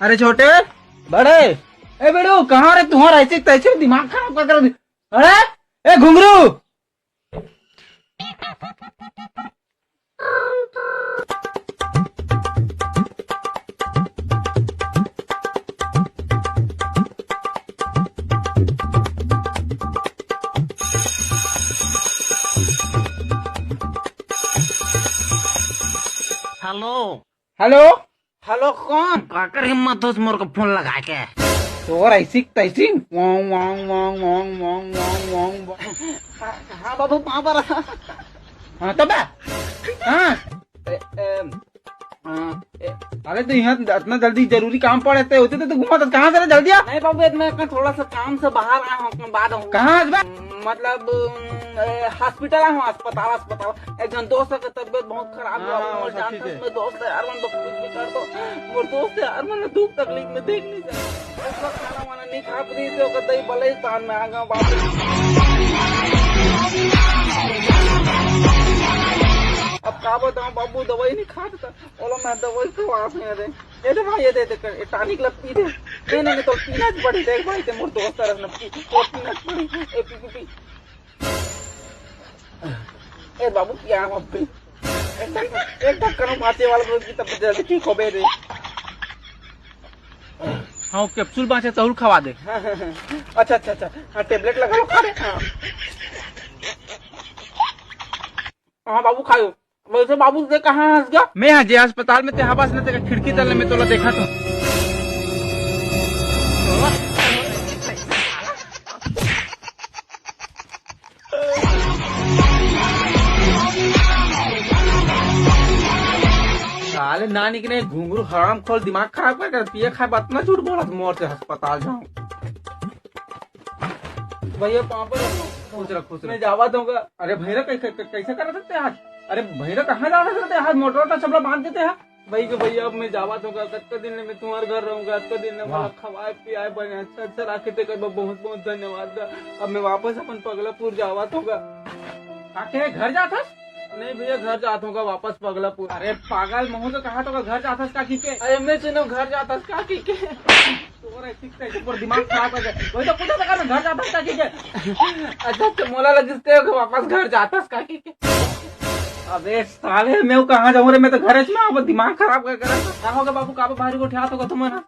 अरे छोटे बड़े, ए बेड़ू कहाँ रे तुम्हारा ऐसे तैसे दिमाग खराब कर कर। अरे ए घुंगरू, हेलो हेलो। हेलो कौन काकर हिम्मत हो मोर को फोन लगा के। तो ऐसी तैसी वांग वांग वांग वांग वांग वांग वांग वांग। हाँ बाबू कहाँ पर। हाँ तब हाँ अरे तो यहाँ इतना जल्दी जरूरी काम पड़े थे होते तो घुमा तो कहाँ से जल्दी आ। नहीं बाबू मैं थोड़ा सा काम से बाहर आया हूँ, बाद हूँ। कहाँ मतलब हॉस्पिटल आया हूँ, अस्पताल। एक जन दोस्त का तबियत बहुत खराब हुआ। हाँ, जानते ठीक है। मैं दोस्त है यार, मन कर दो। वो दोस्त है यार, मैंने दुख तकलीफ में देख नहीं सकता। खाना वाना नहीं खा पी थे, दही बलस्तान में आ गया वापस। अब का बताऊं बाबू, दवाई नहीं खाता। बोलो मैं दवाई खवा दे। ये दे भाई, ये दे टानिक लग पी दे। नहीं तो पीना पड़ी। देख भाई ते मोर दोस्त तरफ न पी तो पीना पड़ी। ए पी ए बाबू क्या हम पी एक ढक्कन माचे वाला रोज की तब जल्दी ठीक हो बे रे। हाँ कैप्सूल बाँचे तहुल खवा दे। अच्छा हाँ टेबलेट लगा लो, खा दे। हाँ बाबू खाओ। वैसे बाबू से कहाँ हंस गया। मैं यहाँ जे अस्पताल में ते हवास ने तेरा खिड़की तले में तोला देखा तो। साले नानी के ने घुंगरू हराम खोल दिमाग खराब कर पिए खाए बात ना झूठ बोला मोर से अस्पताल जाऊं। भैया पाँव पर खुश रख मैं जावा दूंगा। अरे भैरव कैसे कर सकते आज। अरे भैरव कहाँ जा सकते आज मोटर चपला बांध देते हैं। भाई के भैया अब मैं जावा दूंगा। कत्ते दिन में तुम्हारे घर रहूंगा। कत्ते दिन में मला खवाए पियाए बने अच्छा राखे थे कर बहुत बहुत धन्यवाद। अब मैं वापस अपन पगलापुर जावा दूंगा। आके घर जाता नहीं भैया घर जाता हूँ वापस पगलापुर। अरे पागल महू तो कहा तो घर जाता का की के। अरे मैं सुनो घर जाता का की के। पर दिमाग खराब कर गया। वही तो पूछा था घर जाता का की के। अच्छा मोला लगते हो वापस घर जाता का की के। अबे साले मैं कहाँ जाऊँ रे, मैं तो घर में दिमाग खराब कर क्या होगा बाबू काबा भारी को उठा होगा तुम्हारा।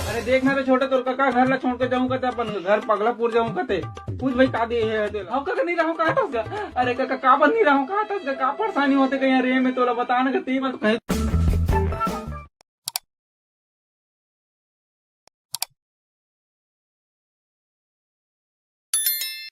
अरे देखना तो छोटे तोर का घर ला छोड़ के जाऊँ कहते अपन घर पगलापुर जाऊँ कहते कुछ भाई का दे है नहीं रहूँ कहा था। अरे का नहीं रहूँ कहा था का परेशानी होते कहीं रे में तोला बताना कहीं